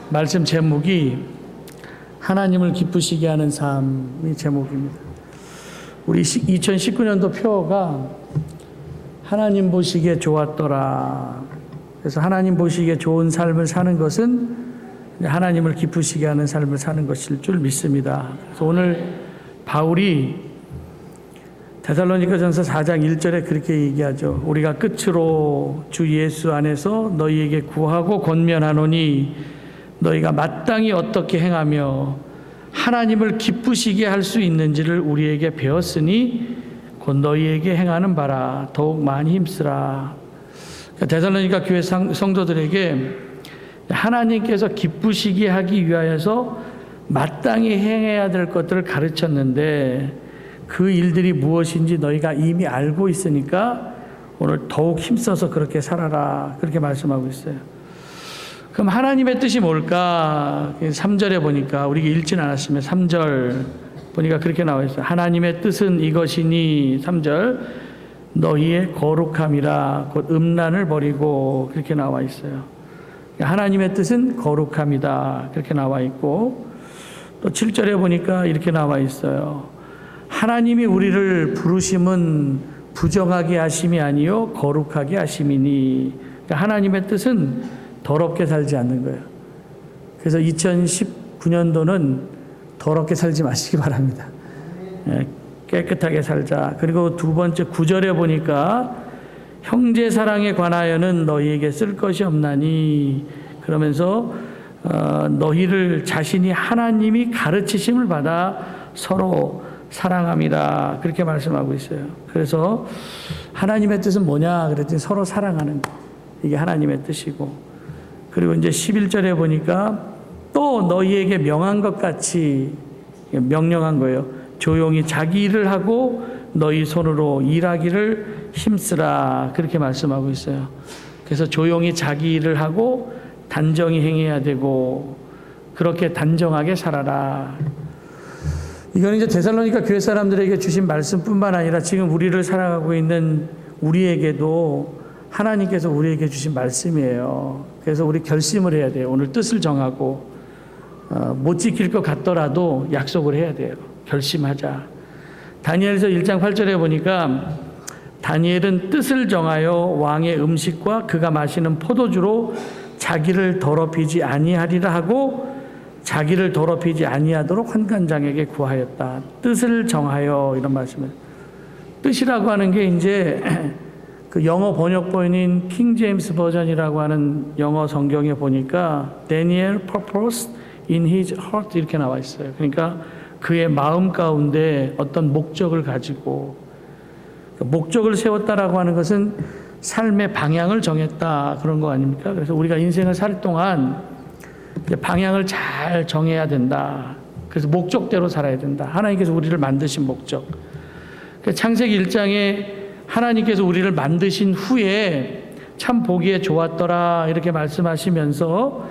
말씀 제목이 하나님을 기쁘시게 하는 삶이 제목입니다. 우리 2019년도 표어가 하나님 보시기에 좋았더라. 그래서 하나님 보시기에 좋은 삶을 사는 것은 하나님을 기쁘시게 하는 삶을 사는 것일 줄 믿습니다. 그래서 오늘 바울이 데살로니가전서 4장 1절에 그렇게 얘기하죠. 우리가 끝으로 주 예수 안에서 너희에게 구하고 권면하노니 너희가 마땅히 어떻게 행하며 하나님을 기쁘시게 할 수 있는지를 우리에게 배웠으니 곧 너희에게 행하는 바라. 더욱 많이 힘쓰라. 데살로니가 교회 성도들에게 하나님께서 기쁘시게 하기 위하여서 마땅히 행해야 될 것들을 가르쳤는데 그 일들이 무엇인지 너희가 이미 알고 있으니까 오늘 더욱 힘써서 그렇게 살아라. 그렇게 말씀하고 있어요. 그럼 하나님의 뜻이 뭘까? 3절에 보니까 우리가 읽진 않았으면 3절 보니까 그렇게 나와 있어요. 하나님의 뜻은 이것이니 3절 너희의 거룩함이라. 곧 음란을 버리고 그렇게 나와 있어요. 하나님의 뜻은 거룩함이다. 그렇게 나와 있고 또 7절에 보니까 이렇게 나와 있어요. 하나님이 우리를 부르심은 부정하게 하심이 아니요 거룩하게 하심이니. 그러니까 하나님의 뜻은 더럽게 살지 않는 거예요. 그래서 2019년도는 더럽게 살지 마시기 바랍니다. 깨끗하게 살자. 그리고 두 번째 9절에 보니까 형제 사랑에 관하여는 너희에게 쓸 것이 없나니. 그러면서 너희를 자신이 하나님이 가르치심을 받아 서로 사랑함이라. 그렇게 말씀하고 있어요. 그래서 하나님의 뜻은 뭐냐 그랬더니 서로 사랑하는 거. 이게 하나님의 뜻이고, 그리고 이제 11절에 보니까 또 너희에게 명한 것 같이, 명령한 거예요. 조용히 자기 일을 하고 너희 손으로 일하기를 힘쓰라. 그렇게 말씀하고 있어요. 그래서 조용히 자기 일을 하고 단정히 행해야 되고 그렇게 단정하게 살아라. 이건 이제 데살로니가 교회 사람들에게 주신 말씀뿐만 아니라 지금 우리를 살아가고 있는 우리에게도 하나님께서 우리에게 주신 말씀이에요. 그래서 우리 결심을 해야 돼요. 오늘 뜻을 정하고 못 지킬 것 같더라도 약속을 해야 돼요. 결심하자. 다니엘서 1장 8절에 보니까 다니엘은 뜻을 정하여 왕의 음식과 그가 마시는 포도주로 자기를 더럽히지 아니하리라 하고 자기를 더럽히지 아니하도록 환관장에게 구하였다. 뜻을 정하여, 이런 말씀을. 뜻이라고 하는 게 이제 그 영어 번역본인 킹 제임스 버전이라고 하는 영어 성경에 보니까 Daniel purpose in his heart 이렇게 나와 있어요. 그러니까 그의 마음 가운데 어떤 목적을 가지고, 목적을 세웠다라고 하는 것은 삶의 방향을 정했다 그런 거 아닙니까? 그래서 우리가 인생을 살 동안 방향을 잘 정해야 된다. 그래서 목적대로 살아야 된다. 하나님께서 우리를 만드신 목적. 창세기 1장에 하나님께서 우리를 만드신 후에 참 보기에 좋았더라 이렇게 말씀하시면서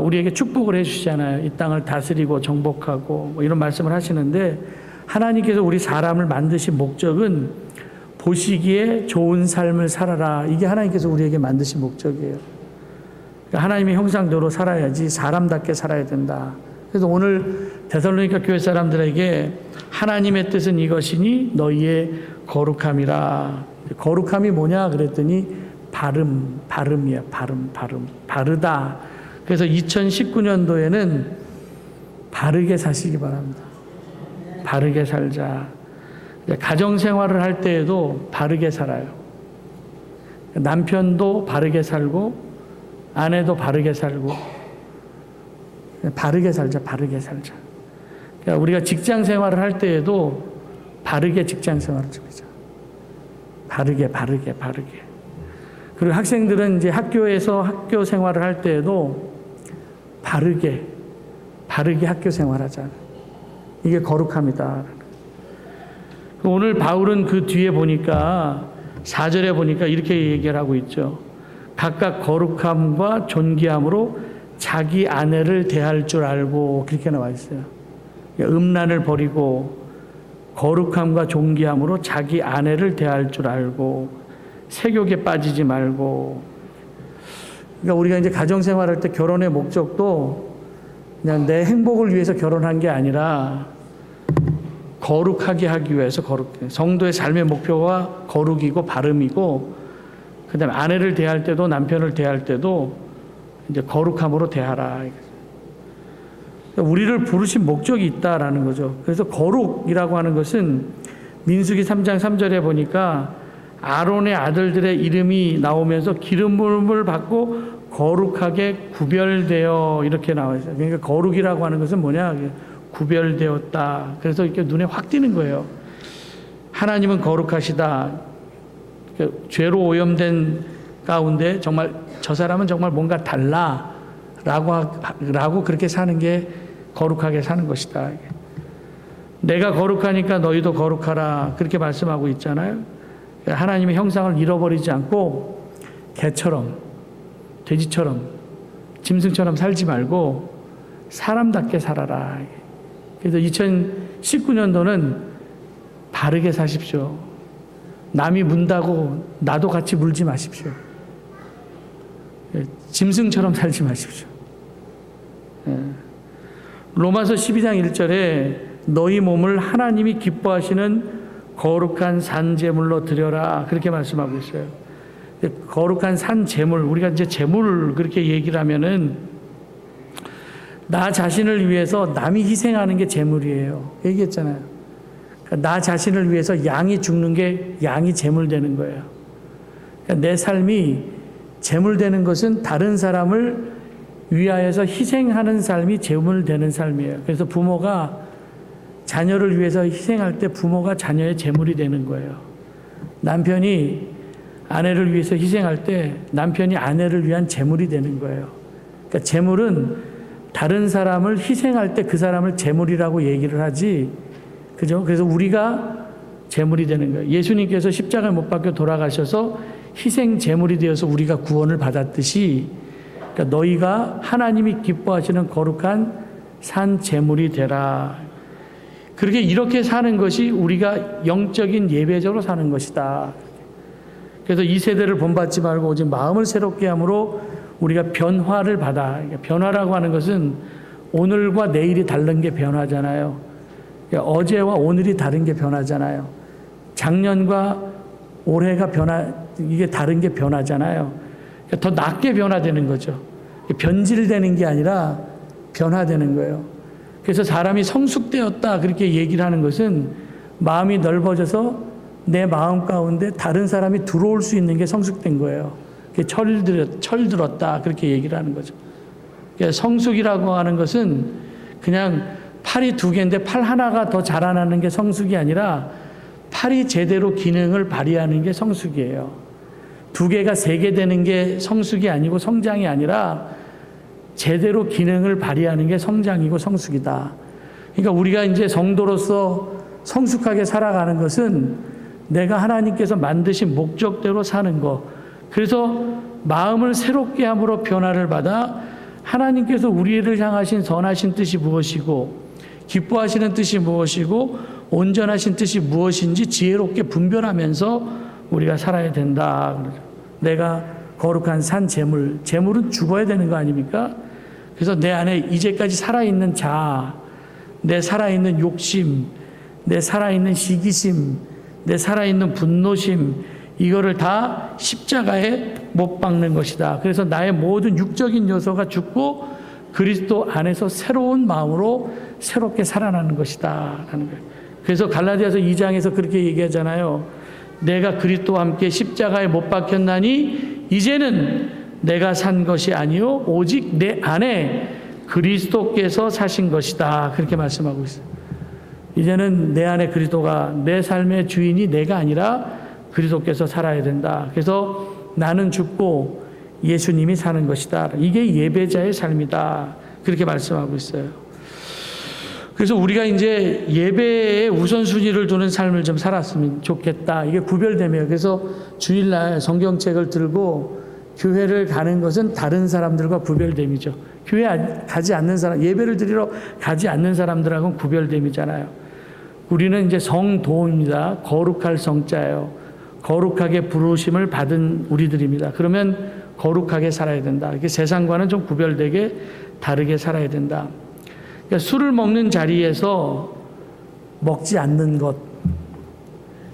우리에게 축복을 해주시잖아요. 이 땅을 다스리고 정복하고 뭐 이런 말씀을 하시는데, 하나님께서 우리 사람을 만드신 목적은 보시기에 좋은 삶을 살아라. 이게 하나님께서 우리에게 만드신 목적이에요. 하나님의 형상대로 살아야지 사람답게 살아야 된다. 그래서 오늘 데살로니가 교회 사람들에게 하나님의 뜻은 이것이니 너희의 거룩함이라. 거룩함이 뭐냐 그랬더니 발음이야. 바르다. 그래서 2019년도에는 바르게 사시기 바랍니다. 바르게 살자. 가정 생활을 할 때에도 바르게 살아요. 남편도 바르게 살고 아내도 바르게 살고, 바르게 살자. 바르게 살자. 그러니까 우리가 직장 생활을 할 때에도 바르게 직장 생활을 좀 하자. 바르게. 그리고 학생들은 이제 학교에서 학교 생활을 할 때에도 바르게 학교 생활하자. 이게 거룩함이다. 오늘 바울은 그 뒤에 보니까 4절에 보니까 이렇게 얘기를 하고 있죠. 각각 거룩함과 존귀함으로 자기 아내를 대할 줄 알고, 그렇게 나와 있어요. 음란을 버리고 거룩함과 존귀함으로 자기 아내를 대할 줄 알고, 색욕에 빠지지 말고. 그러니까 우리가 이제 가정생활할 때 결혼의 목적도 그냥 내 행복을 위해서 결혼한 게 아니라 거룩하게 하기 위해서 성도의 삶의 목표가 거룩이고 바름이고, 그다음에 아내를 대할 때도 남편을 대할 때도 이제 거룩함으로 대하라. 우리를 부르신 목적이 있다라는 거죠. 그래서 거룩이라고 하는 것은 민수기 3장 3절에 보니까 아론의 아들들의 이름이 나오면서 기름 부음을 받고 거룩하게 구별되어 이렇게 나와 있어요. 그러니까 거룩이라고 하는 것은 뭐냐? 구별되었다. 그래서 이렇게 눈에 확 띄는 거예요. 하나님은 거룩하시다. 죄로 오염된 가운데 정말 저 사람은 정말 뭔가 달라라고 그렇게 사는 게 거룩하게 사는 것이다. 내가 거룩하니까 너희도 거룩하라. 그렇게 말씀하고 있잖아요. 하나님의 형상을 잃어버리지 않고 개처럼, 돼지처럼, 짐승처럼 살지 말고 사람답게 살아라. 그래서 2019년도는 바르게 사십시오. 남이 문다고 나도 같이 물지 마십시오. 짐승처럼 살지 마십시오. 로마서 12장 1절에 너희 몸을 하나님이 기뻐하시는 거룩한 산제물로 드려라. 그렇게 말씀하고 있어요. 거룩한 산제물, 우리가 이제 제물 그렇게 얘기를 하면은 나 자신을 위해서 남이 희생하는 게 제물이에요. 얘기했잖아요. 그러니까 나 자신을 위해서 양이 죽는 게 양이 제물 되는 거예요. 그러니까 내 삶이 제물 되는 것은 다른 사람을 위하여서 희생하는 삶이 제물 되는 삶이에요. 그래서 부모가 자녀를 위해서 희생할 때 부모가 자녀의 제물이 되는 거예요. 남편이 아내를 위해서 희생할 때 남편이 아내를 위한 제물이 되는 거예요. 그러니까 제물은 다른 사람을 희생할 때 그 사람을 제물이라고 얘기를 하지, 그죠? 그래서 우리가 제물이 되는 거예요. 예수님께서 십자가에 못 박혀 돌아가셔서 희생 제물이 되어서 우리가 구원을 받았듯이, 그러니까 너희가 하나님이 기뻐하시는 거룩한 산 제물이 되라. 그렇게 이렇게 사는 것이 우리가 영적인 예배적으로 사는 것이다. 그래서 이 세대를 본받지 말고 오직 마음을 새롭게 함으로 우리가 변화를 받아. 그러니까 변화라고 하는 것은 오늘과 내일이 다른 게 변화잖아요. 그러니까 어제와 오늘이 다른 게 변화잖아요. 작년과 올해가 이게 다른 게 변화잖아요. 그러니까 더 낫게 변화되는 거죠. 변질되는 게 아니라 변화되는 거예요. 그래서 사람이 성숙되었다 그렇게 얘기를 하는 것은 마음이 넓어져서 내 마음 가운데 다른 사람이 들어올 수 있는 게 성숙된 거예요. 철들었다 그렇게 얘기를 하는 거죠. 그러니까 성숙이라고 하는 것은 그냥 팔이 두 개인데 팔 하나가 더 자라나는 게 성숙이 아니라 팔이 제대로 기능을 발휘하는 게 성숙이에요. 두 개가 세 개 되는 게 성숙이 아니고 성장이 아니라 제대로 기능을 발휘하는 게 성장이고 성숙이다. 그러니까 우리가 이제 성도로서 성숙하게 살아가는 것은 내가 하나님께서 만드신 목적대로 사는 것. 그래서 마음을 새롭게 함으로 변화를 받아 하나님께서 우리를 향하신 선하신 뜻이 무엇이고 기뻐하시는 뜻이 무엇이고 온전하신 뜻이 무엇인지 지혜롭게 분별하면서 우리가 살아야 된다. 내가 거룩한 산 제물, 제물은 죽어야 되는 거 아닙니까? 그래서 내 안에 이제까지 살아있는 자아, 내 살아있는 욕심, 내 살아있는 시기심, 내 살아있는 분노심, 이거를 다 십자가에 못 박는 것이다. 그래서 나의 모든 육적인 요소가 죽고 그리스도 안에서 새로운 마음으로 새롭게 살아나는 것이다. 라는 거예요. 그래서 갈라디아서 2장에서 그렇게 얘기하잖아요. 내가 그리스도와 함께 십자가에 못 박혔나니 이제는 내가 산 것이 아니요 오직 내 안에 그리스도께서 사신 것이다. 그렇게 말씀하고 있어요. 이제는 내 안에 그리스도가 내 삶의 주인이 내가 아니라 그리스도께서 살아야 된다. 그래서 나는 죽고 예수님이 사는 것이다. 이게 예배자의 삶이다. 그렇게 말씀하고 있어요. 그래서 우리가 이제 예배에 우선순위를 두는 삶을 좀 살았으면 좋겠다. 이게 구별되며 그래서 주일날 성경책을 들고 교회를 가는 것은 다른 사람들과 구별됨이죠. 교회 가지 않는 사람, 예배를 드리러 가지 않는 사람들하고는 구별됨이잖아요. 우리는 이제 성도입니다. 거룩할 성자예요. 거룩하게 부르심을 받은 우리들입니다. 그러면 거룩하게 살아야 된다. 이렇게 세상과는 좀 구별되게 다르게 살아야 된다. 그러니까 술을 먹는 자리에서 먹지 않는 것,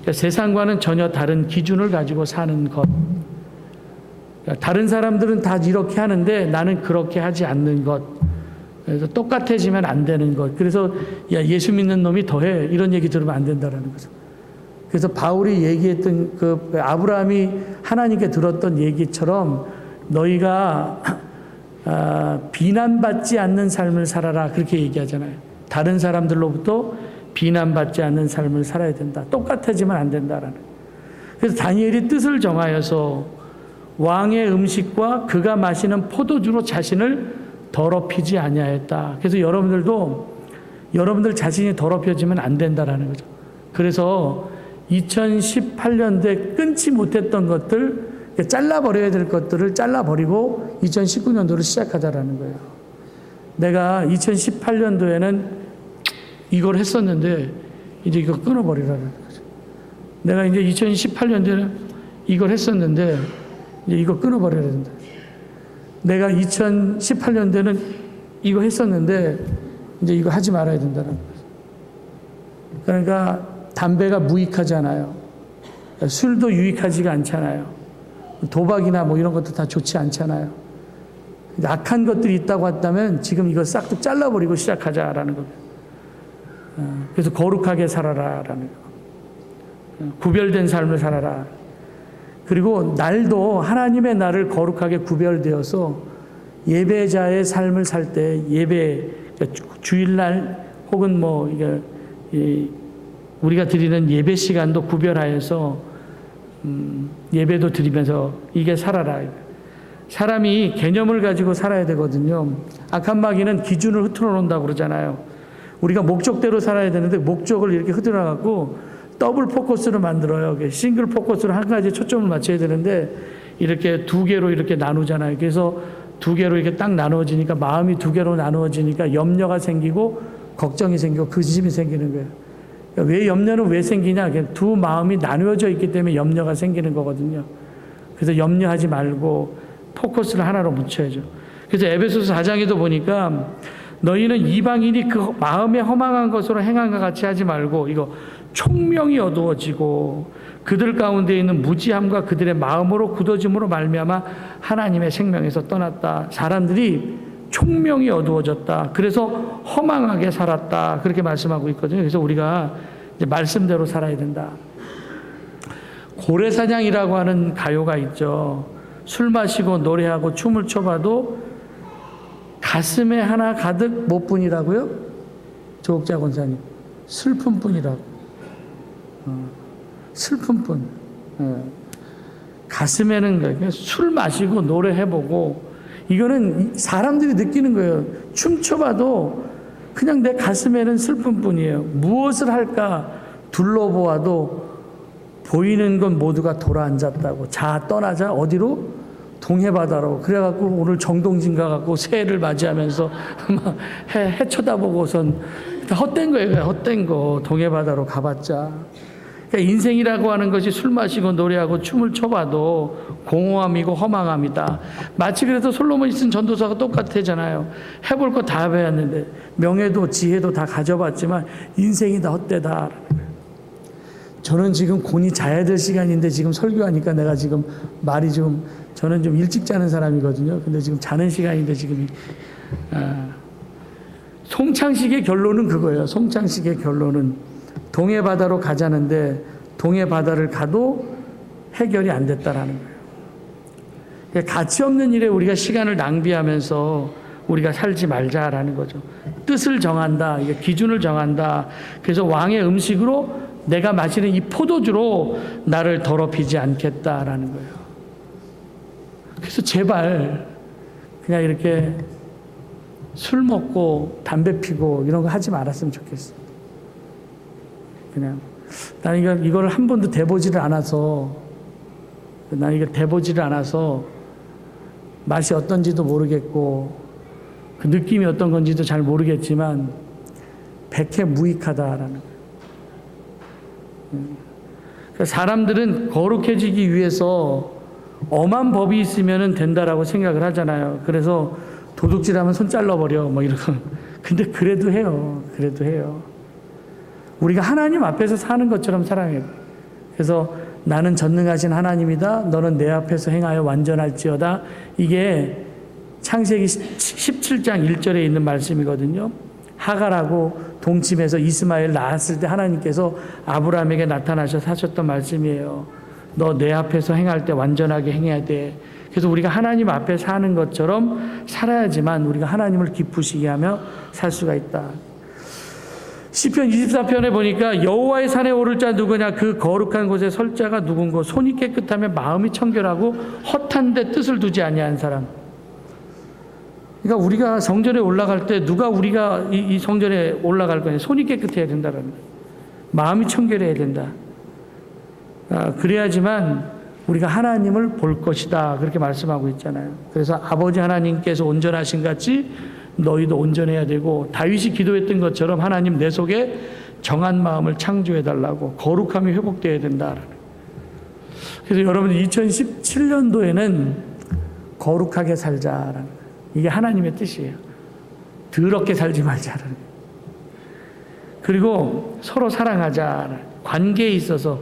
그러니까 세상과는 전혀 다른 기준을 가지고 사는 것. 그러니까 다른 사람들은 다 이렇게 하는데 나는 그렇게 하지 않는 것. 그래서 똑같아지면 안 되는 것. 그래서 야, 예수 믿는 놈이 더해, 이런 얘기 들으면 안 된다라는 거죠. 그래서 바울이 얘기했던 그 아브라함이 하나님께 들었던 얘기처럼 너희가 비난받지 않는 삶을 살아라, 그렇게 얘기하잖아요. 다른 사람들로부터 비난받지 않는 삶을 살아야 된다. 똑같아지면 안 된다라는. 그래서 다니엘이 뜻을 정하여서 왕의 음식과 그가 마시는 포도주로 자신을 더럽히지 아니하였다. 그래서 여러분들 자신이 더럽혀지면 안 된다라는 거죠. 그래서 2018년도에 끊지 못했던 것들, 잘라버려야 될 것들을 잘라버리고 2019년도를 시작하자라는 거예요. 내가 2018년도에는 이걸 했었는데 이제 이거 끊어버리라는 거죠. 내가 이제 2018년도에는 이걸 했었는데 이제 이거 끊어버려야 된다. 내가 2018년도에는 이거 했었는데 이제 이거 하지 말아야 된다는 거죠. 그러니까 담배가 무익하잖아요. 술도 유익하지가 않잖아요. 도박이나 뭐 이런 것도 다 좋지 않잖아요. 악한 것들이 있다고 한다면 지금 이거 싹둑 잘라버리고 시작하자라는 겁니다. 그래서 거룩하게 살아라라는 거. 구별된 삶을 살아라. 그리고 날도 하나님의 날을 거룩하게 구별되어서 예배자의 삶을 살 때 주일날 혹은 뭐 우리가 드리는 예배 시간도 구별하여서 예배도 드리면서 이게 살아라. 사람이 개념을 가지고 살아야 되거든요. 악한 마귀는 기준을 흐트러 놓는다고 그러잖아요. 우리가 목적대로 살아야 되는데 목적을 이렇게 흐트러 갖고 더블 포커스를 만들어요. 싱글 포커스로 한 가지에 초점을 맞춰야 되는데 이렇게 두 개로 이렇게 나누잖아요. 그래서 두 개로 이렇게 딱 나누어지니까 마음이 두 개로 나누어지니까 염려가 생기고 걱정이 생기고 근심이 생기는 거예요. 그러니까 왜 염려는 왜 생기냐? 두 마음이 나누어져 있기 때문에 염려가 생기는 거거든요. 그래서 염려하지 말고 포커스를 하나로 묻혀야죠. 그래서 에베소서 4장에도 보니까 너희는 이방인이 그 마음에 허망한 것으로 행한 것 같이 하지 말고 이거 총명이 어두워지고 그들 가운데 있는 무지함과 그들의 마음으로 굳어짐으로 말미암아 하나님의 생명에서 떠났다. 사람들이 총명이 어두워졌다. 그래서 허망하게 살았다. 그렇게 말씀하고 있거든요. 그래서 우리가 이제 말씀대로 살아야 된다. 고래사냥이라고 하는 가요가 있죠. 술 마시고 노래하고 춤을 춰봐도 가슴에 하나 가득 못 뿐이라고요? 조옥자 권사님. 슬픔뿐이라고. 슬픔뿐. 가슴에는 술 마시고 노래해보고 이거는 사람들이 느끼는 거예요. 춤춰봐도 그냥 내 가슴에는 슬픔뿐이에요. 무엇을 할까 둘러보아도 보이는 건 모두가 돌아앉았다고. 자 떠나자. 어디로? 동해바다로. 그래갖고 오늘 정동진 가갖고 새해를 맞이하면서 막 해 쳐다보고선 헛된 거예요. 헛된 거. 동해바다로 가봤자. 그러니까 인생이라고 하는 것이 술 마시고 노래하고 춤을 춰봐도 공허함이고 허망함이다. 마치 그래서 솔로몬이 쓴 전도서가 똑같잖아요. 해볼 거 다 배웠는데 명예도 지혜도 다 가져봤지만 인생이 다 헛되다. 저는 지금 곤히 자야 될 시간인데 지금 설교하니까 내가 지금 말이 좀 저는 좀 일찍 자는 사람이거든요. 근데 지금 자는 시간인데 지금 송창식의 결론은 그거예요. 송창식의 결론은 동해바다로 가자는데 동해바다를 가도 해결이 안 됐다라는 거예요. 그러니까 가치 없는 일에 우리가 시간을 낭비하면서 우리가 살지 말자라는 거죠. 뜻을 정한다. 기준을 정한다. 그래서 왕의 음식으로 내가 마시는 이 포도주로 나를 더럽히지 않겠다라는 거예요. 그래서 제발 그냥 이렇게 술 먹고 담배 피고 이런 거 하지 말았으면 좋겠어. 그냥 나는 이걸 한 번도 대보지를 않아서 나는 이걸 대보지를 않아서 맛이 어떤지도 모르겠고 그 느낌이 어떤 건지도 잘 모르겠지만 백해 무익하다라는 거예요. 그러니까 사람들은 거룩해지기 위해서 엄한 법이 있으면 된다라고 생각을 하잖아요. 그래서 도둑질하면 손 잘라버려 뭐 이러고. 근데 그래도 해요. 그래도 해요. 우리가 하나님 앞에서 사는 것처럼 살아야 돼요. 그래서 나는 전능하신 하나님이다. 너는 내 앞에서 행하여 완전할지어다. 이게 창세기 17장 1절에 있는 말씀이거든요. 하갈하고 동침해서 이스마엘 낳았을 때 하나님께서 아브라함에게 나타나셔서 하셨던 말씀이에요. 너 내 앞에서 행할 때 완전하게 행해야 돼. 그래서 우리가 하나님 앞에 사는 것처럼 살아야지만 우리가 하나님을 기쁘시게 하며 살 수가 있다. 시편 24편에 보니까 여호와의 산에 오를 자 누구냐? 그 거룩한 곳에 설 자가 누군고? 손이 깨끗하며 마음이 청결하고 허탄데 뜻을 두지 아니한 사람. 그러니까 우리가 성전에 올라갈 때 누가 우리가 이 성전에 올라갈 거냐? 손이 깨끗해야 된다라는 거예요. 마음이 청결해야 된다. 그래야지만 우리가 하나님을 볼 것이다. 그렇게 말씀하고 있잖아요. 그래서 아버지 하나님께서 온전하신 같이 너희도 온전해야 되고, 다윗이 기도했던 것처럼 하나님 내 속에 정한 마음을 창조해 달라고, 거룩함이 회복되어야 된다. 그래서 여러분 2017년도에는 거룩하게 살자라는 거예요. 이게 하나님의 뜻이에요. 더럽게 살지 말자라는 거예요. 그리고 서로 사랑하자. 관계에 있어서.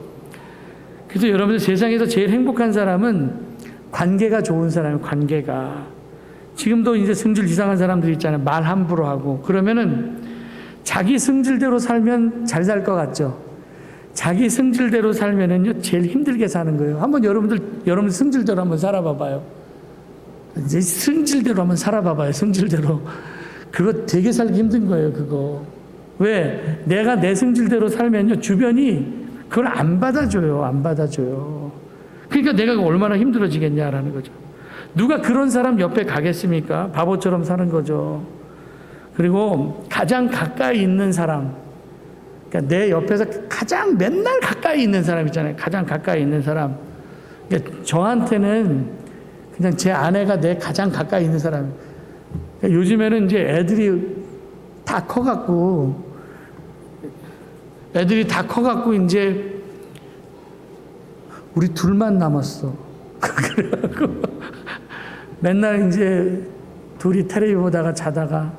그래서 여러분들 세상에서 제일 행복한 사람은 관계가 좋은 사람이에요. 관계가. 지금도 이제 승질 이상한 사람들이 있잖아요. 말 함부로 하고. 그러면은 자기 승질대로 살면 잘 살 것 같죠? 자기 승질대로 살면은요, 제일 힘들게 사는 거예요. 한번 여러분 승질대로 한번 살아봐봐요. 이제 승질대로 한번 살아봐봐요. 승질대로. 그거 되게 살기 힘든 거예요, 그거. 왜? 내가 내 승질대로 살면요, 주변이 그걸 안 받아줘요. 안 받아줘요. 그러니까 내가 얼마나 힘들어지겠냐라는 거죠. 누가 그런 사람 옆에 가겠습니까? 바보처럼 사는 거죠. 그리고 가장 가까이 있는 사람, 그러니까 내 옆에서 가장 맨날 가까이 있는 사람 있잖아요. 가장 가까이 있는 사람. 그러니까 저한테는 그냥 제 아내가 내 가장 가까이 있는 사람. 그러니까 요즘에는 이제 애들이 다 커갖고 이제 우리 둘만 남았어. 그래갖고 맨날 이제 둘이 텔레비 보다가 자다가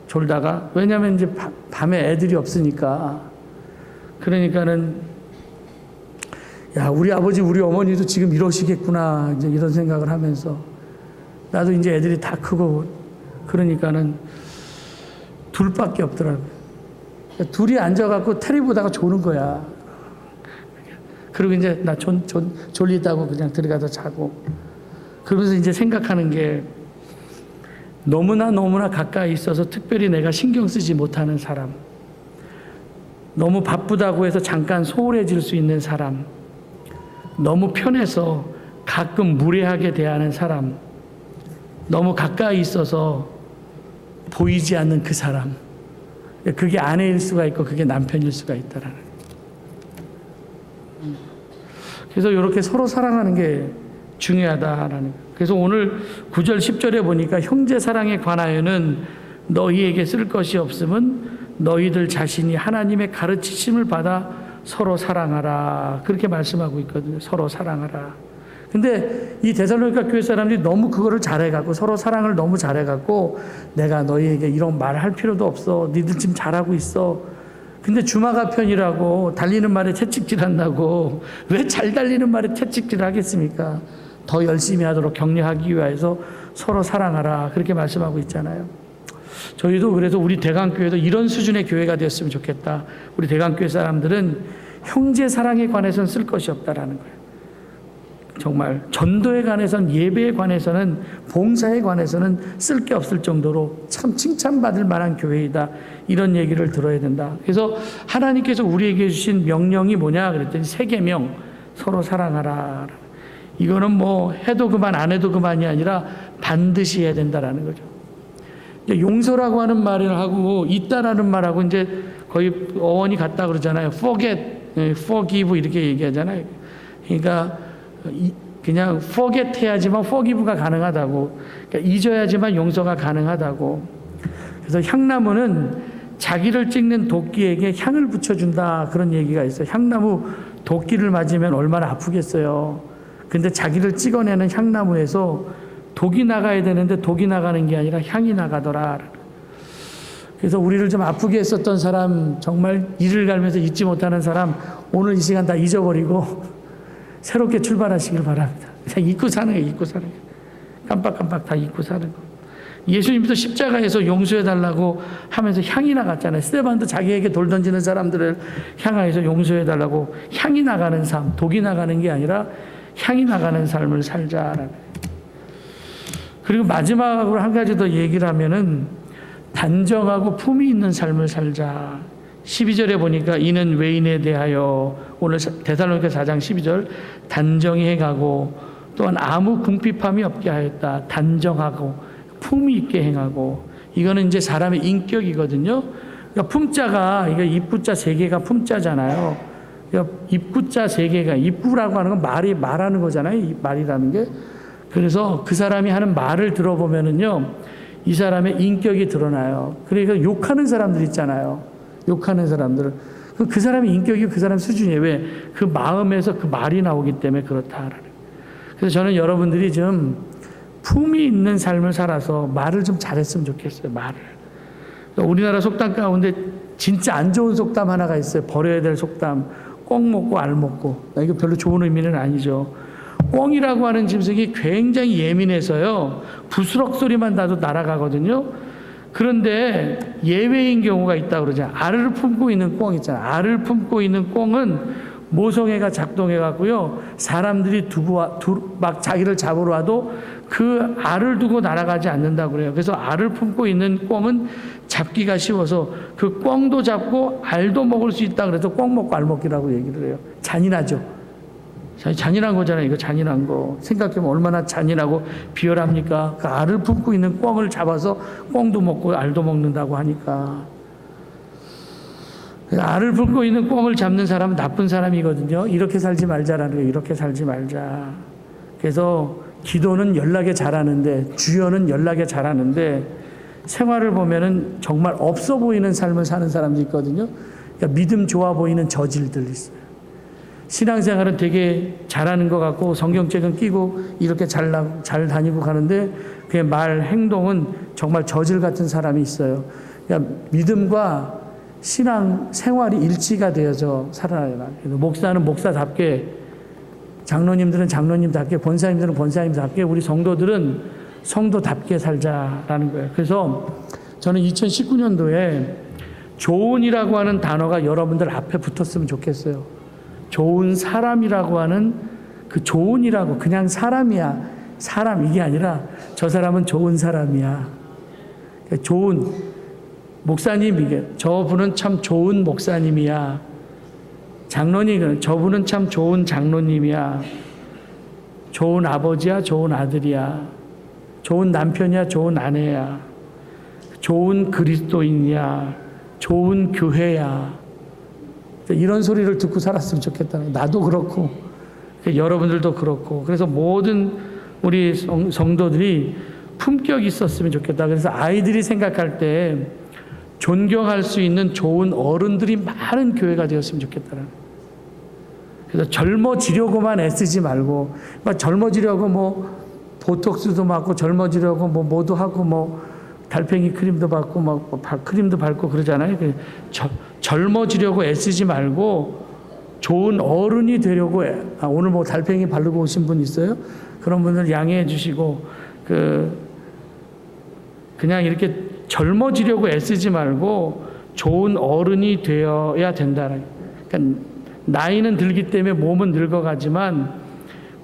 졸다가 왜냐면 이제 밤에 애들이 없으니까. 그러니까는 야, 우리 아버지 우리 어머니도 지금 이러시겠구나 이제 이런 생각을 하면서 나도 이제 애들이 다 크고 그러니까는 둘밖에 없더라고요. 둘이 앉아갖고 텔레비 보다가 조는 거야. 그리고 이제 나 졸리다고 그냥 들어가서 자고. 그러면서 이제 생각하는 게 너무나 가까이 있어서 특별히 내가 신경 쓰지 못하는 사람, 너무 바쁘다고 해서 잠깐 소홀해질 수 있는 사람, 너무 편해서 가끔 무례하게 대하는 사람, 너무 가까이 있어서 보이지 않는 그 사람, 그게 아내일 수가 있고 그게 남편일 수가 있다라는. 그래서 이렇게 서로 사랑하는 게 중요하다라는 거예요. 그래서 오늘 9절 10절에 보니까 형제 사랑에 관하여는 너희에게 쓸 것이 없음은 너희들 자신이 하나님의 가르치심을 받아 서로 사랑하라. 그렇게 말씀하고 있거든요. 서로 사랑하라. 근데 이 데살로니가 교회 사람들이 너무 그거를 잘해갖고, 서로 사랑을 너무 잘해갖고, 내가 너희에게 이런 말 할 필요도 없어. 니들 지금 잘하고 있어. 근데 주마가 편이라고 달리는 말에 채찍질 한다고 왜 잘 달리는 말에 채찍질 하겠습니까? 더 열심히 하도록 격려하기 위해서 서로 사랑하라. 그렇게 말씀하고 있잖아요. 저희도 그래서 우리 대강교회도 이런 수준의 교회가 되었으면 좋겠다. 우리 대강교회 사람들은 형제 사랑에 관해서는 쓸 것이 없다라는 거예요. 정말 전도에 관해서는, 예배에 관해서는, 봉사에 관해서는 쓸 게 없을 정도로 참 칭찬받을 만한 교회이다. 이런 얘기를 들어야 된다. 그래서 하나님께서 우리에게 주신 명령이 뭐냐 그랬더니 3계명, 서로 사랑하라. 이거는 뭐 해도 그만 안 해도 그만이 아니라 반드시 해야 된다라는 거죠. 용서라고 하는 말을 하고 있다라는 말하고 이제 거의 어원이 같다 그러잖아요. forget, forgive 이렇게 얘기하잖아요. 그러니까 그냥 forget 해야지만 forgive가 가능하다고. 그러니까 잊어야지만 용서가 가능하다고. 그래서 향나무는 자기를 찍는 도끼에게 향을 붙여준다. 그런 얘기가 있어요. 향나무 도끼를 맞으면 얼마나 아프겠어요. 근데 자기를 찍어내는 향나무에서 독이 나가야 되는데 독이 나가는 게 아니라 향이 나가더라. 그래서 우리를 좀 아프게 했었던 사람, 정말 이를 갈면서 잊지 못하는 사람, 오늘 이 시간 다 잊어버리고 새롭게 출발하시길 바랍니다. 그냥 잊고 사는 거예요. 잊고 사는 거예요. 깜빡깜빡 다 잊고 사는 거. 예수님도 십자가에서 용서해달라고 하면서 향이 나갔잖아요. 스데반도 자기에게 돌 던지는 사람들을 향하여서 용서해달라고 향이 나가는 삶, 독이 나가는 게 아니라 향이 나가는 삶을 살자라는. 그리고 마지막으로 한 가지 더 얘기를 하면은 단정하고 품위 있는 삶을 살자. 12절에 보니까 이는 외인에 대하여, 오늘 데살로니가 4장 12절, 단정히 행하고 또한 아무 궁핍함이 없게 하였다. 단정하고 품위 있게 행하고. 이거는 이제 사람의 인격이거든요. 그러니까 품자가, 이게 입구자 세 개가 품자잖아요. 그러니까 입구자 세 개가, 입구라고 하는 건 말하는 거잖아요. 이 말이라는 게. 그래서 그 사람이 하는 말을 들어보면은요, 이 사람의 인격이 드러나요. 그러니까 욕하는 사람들 있잖아요. 욕하는 사람들. 그 사람의 인격이 그 사람 수준이에요. 왜? 그 마음에서 그 말이 나오기 때문에 그렇다라는. 그래서 저는 여러분들이 좀 품이 있는 삶을 살아서 말을 좀 잘했으면 좋겠어요. 말을. 우리나라 속담 가운데 진짜 안 좋은 속담 하나가 있어요. 버려야 될 속담. 꽁 먹고 알 먹고. 이거 별로 좋은 의미는 아니죠. 꽁이라고 하는 짐승이 굉장히 예민해서요, 부스럭 소리만 나도 날아가거든요. 그런데 예외인 경우가 있다고 그러죠. 알을 품고 있는 꽁 있잖아요. 알을 품고 있는 꽁은 모성애가 작동해 갖고요, 사람들이 막 자기를 잡으러 와도 그 알을 두고 날아가지 않는다고 그래요. 그래서 알을 품고 있는 꽁은 잡기가 쉬워서 그 꽁도 잡고 알도 먹을 수 있다 그래서 꽁 먹고 알 먹기라고 얘기를 해요. 잔인하죠. 잔인한 거잖아요. 이거 잔인한 거. 생각해보면 얼마나 잔인하고 비열합니까? 그 알을 품고 있는 꿩을 잡아서 꿩도 먹고 알도 먹는다고 하니까. 알을 품고 있는 꿩을 잡는 사람은 나쁜 사람이거든요. 이렇게 살지 말자라는 거예요. 이렇게 살지 말자. 그래서 기도는 연락에 잘하는데, 주여는 연락에 잘하는데, 생활을 보면은 정말 없어 보이는 삶을 사는 사람도 있거든요. 그러니까 믿음 좋아 보이는 저질들 있어요. 신앙생활은 되게 잘하는 것 같고 성경책은 끼고 이렇게 잘 다니고 가는데 그의 말, 행동은 정말 저질 같은 사람이 있어요. 그러니까 믿음과 신앙 생활이 일치가 되어서 살아나요. 목사는 목사답게, 장로님들은 장로님답게, 권사님들은 권사님답게, 우리 성도들은 성도답게 살자라는 거예요. 그래서 저는 2019년도에 좋은이라고 하는 단어가 여러분들 앞에 붙었으면 좋겠어요. 좋은 사람이라고 하는 그 좋은이라고, 그냥 사람이야. 사람 이게 아니라 저 사람은 좋은 사람이야. 좋은 목사님, 이게 저분은 참 좋은 목사님이야. 장로님, 저분은 참 좋은 장로님이야. 좋은 아버지야, 좋은 아들이야. 좋은 남편이야, 좋은 아내야. 좋은 그리스도인이야. 좋은 교회야. 이런 소리를 듣고 살았으면 좋겠다. 나도 그렇고 여러분들도 그렇고. 그래서 모든 우리 성도들이 품격이 있었으면 좋겠다. 그래서 아이들이 생각할 때 존경할 수 있는 좋은 어른들이 많은 교회가 되었으면 좋겠다. 그래서 젊어지려고만 애쓰지 말고, 젊어지려고 뭐 보톡스도 맞고, 젊어지려고 뭐 뭐도 하고, 뭐 달팽이 크림도 받고 막 크림도 밟고 그러잖아요. 젊어지려고 애쓰지 말고 좋은 어른이 되려고 오늘 뭐 달팽이 바르고 오신 분 있어요? 그런 분들 양해해 주시고, 그냥 이렇게 젊어지려고 애쓰지 말고 좋은 어른이 되어야 된다는. 그러니까 나이는 들기 때문에 몸은 늙어가지만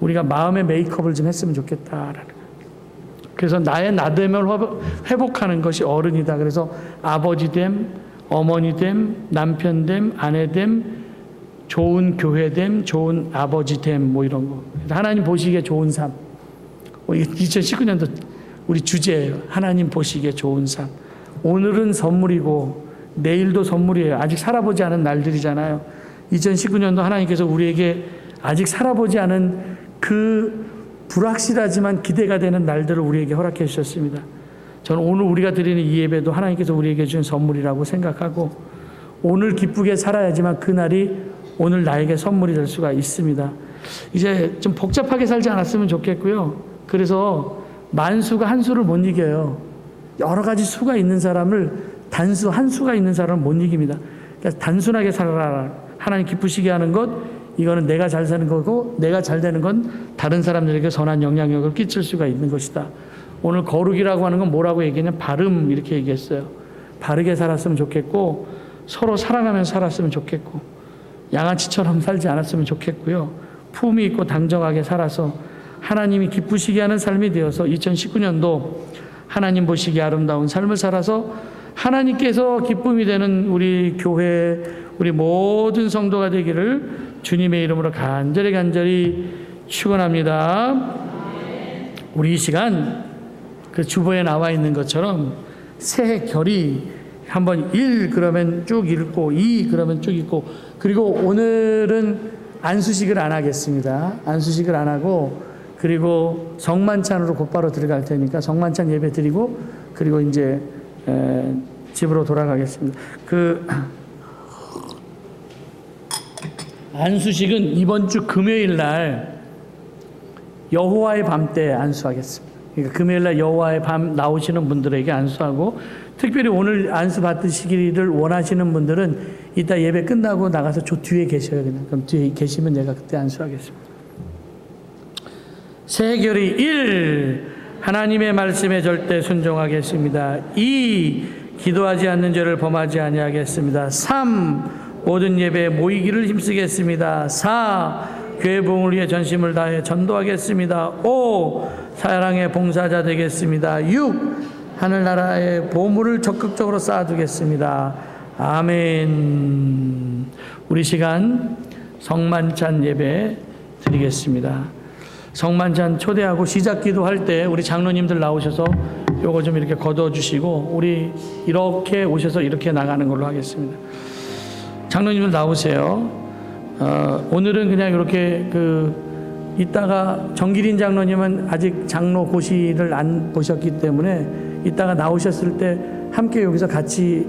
우리가 마음의 메이크업을 좀 했으면 좋겠다라는. 그래서 나의 나됨을 회복하는 것이 어른이다. 그래서 아버지됨, 어머니됨, 남편됨, 아내됨, 좋은 교회됨, 좋은 아버지됨, 뭐 이런 거. 하나님 보시기에 좋은 삶. 2019년도 우리 주제예요. 하나님 보시기에 좋은 삶. 오늘은 선물이고 내일도 선물이에요. 아직 살아보지 않은 날들이잖아요. 2019년도 하나님께서 우리에게 아직 살아보지 않은 그 불확실하지만 기대가 되는 날들을 우리에게 허락해 주셨습니다. 저는 오늘 우리가 드리는 이 예배도 하나님께서 우리에게 준 선물이라고 생각하고, 오늘 기쁘게 살아야지만 그날이 오늘 나에게 선물이 될 수가 있습니다. 이제 좀 복잡하게 살지 않았으면 좋겠고요. 그래서 만수가 한 수를 못 이겨요. 여러 가지 수가 있는 사람을 단수 한 수가 있는 사람은 못 이깁니다. 그러니까 단순하게 살아라. 하나님 기쁘시게 하는 것, 이거는 내가 잘 사는 거고, 내가 잘 되는 건 다른 사람들에게 선한 영향력을 끼칠 수가 있는 것이다. 오늘 거룩이라고 하는 건 뭐라고 얘기했냐? 바름 이렇게 얘기했어요. 바르게 살았으면 좋겠고, 서로 사랑하면서 살았으면 좋겠고, 양아치처럼 살지 않았으면 좋겠고요. 품위 있고 당정하게 살아서 하나님이 기쁘시게 하는 삶이 되어서 2019년도 하나님 보시기에 아름다운 삶을 살아서 하나님께서 기쁨이 되는 우리 교회, 우리 모든 성도가 되기를 주님의 이름으로 간절히 축원합니다. 우리 이 시간 그 주보에 나와 있는 것처럼 새해 결의 한번 1 그러면 쭉 읽고 2 그러면 쭉 읽고, 그리고 오늘은 안수식을 안 하겠습니다. 안수식을 안 하고, 그리고 성만찬으로 곧바로 들어갈 테니까 성만찬 예배 드리고, 그리고 이제 집으로 돌아가겠습니다. 그 안수식은 이번 주 금요일 날 여호와의 밤 때 안수하겠습니다. 그러니까 금요일 날 여호와의 밤 나오시는 분들에게 안수하고, 특별히 오늘 안수 받으시기를 원하시는 분들은 이따 예배 끝나고 나가서 저 뒤에 계셔요. 그럼 뒤에 계시면 내가 그때 안수하겠습니다. 새해결의 1. 하나님의 말씀에 절대 순종하겠습니다. 2. 기도하지 않는 죄를 범하지 아니하겠습니다. 3. 모든 예배에 모이기를 힘쓰겠습니다. 4. 교회 부흥을 위해 전심을 다해 전도하겠습니다. 5. 사랑의 봉사자 되겠습니다. 6. 하늘나라의 보물을 적극적으로 쌓아두겠습니다. 아멘. 우리 시간 성만찬 예배 드리겠습니다. 성만찬 초대하고 시작 기도할 때 우리 장로님들 나오셔서 요거 좀 이렇게 걷어주시고, 우리 이렇게 오셔서 이렇게 나가는 걸로 하겠습니다. 장로님들 나오세요. 오늘은 그냥 이렇게 이따가 정기린 장로님은 아직 장로 고시를 안 보셨기 때문에 이따가 나오셨을 때 함께 여기서 같이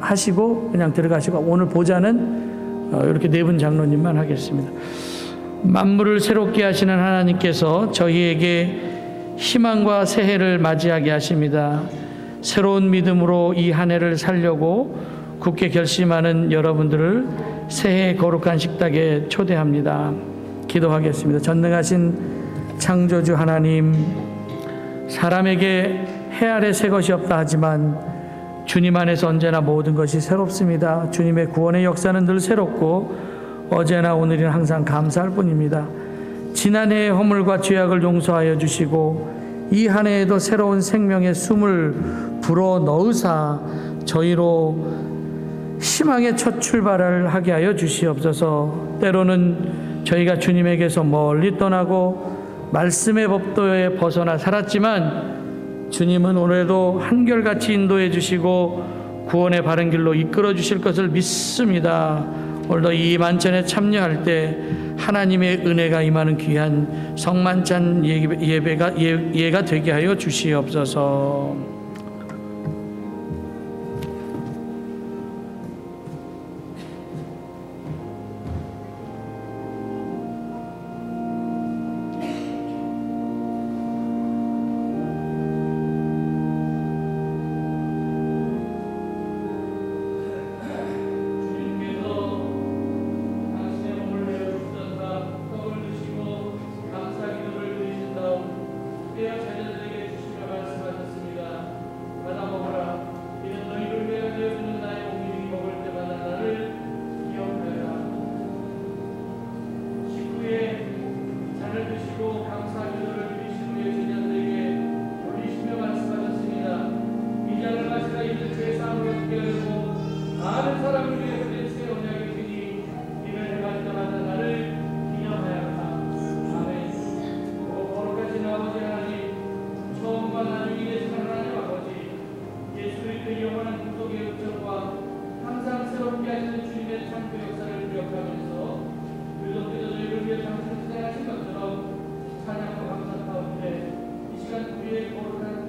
하시고 그냥 들어가시고, 오늘 보좌는 이렇게 네 분 장로님만 하겠습니다. 만물을 새롭게 하시는 하나님께서 저희에게 희망과 새해를 맞이하게 하십니다. 새로운 믿음으로 이 한 해를 살려고 굳게 결심하는 여러분들을 새해 거룩한 식탁에 초대합니다. 기도하겠습니다. 전능하신 창조주 하나님, 사람에게 해 아래 새 것이 없다 하지만 주님 안에서 언제나 모든 것이 새롭습니다. 주님의 구원의 역사는 늘 새롭고 어제나 오늘이나 항상 감사할 뿐입니다. 지난해의 허물과 죄악을 용서하여 주시고 이 한 해에도 새로운 생명의 숨을 불어 넣으사 저희로 희망의 첫 출발을 하게 하여 주시옵소서. 때로는 저희가 주님에게서 멀리 떠나고 말씀의 법도에 벗어나 살았지만 주님은 오늘도 한결같이 인도해 주시고 구원의 바른 길로 이끌어 주실 것을 믿습니다. 오늘도 이 만찬에 참여할 때 하나님의 은혜가 임하는 귀한 성만찬 예가 되게 하여 주시옵소서. 찬양과 감사 가운데 이 시간 우리의 거룩한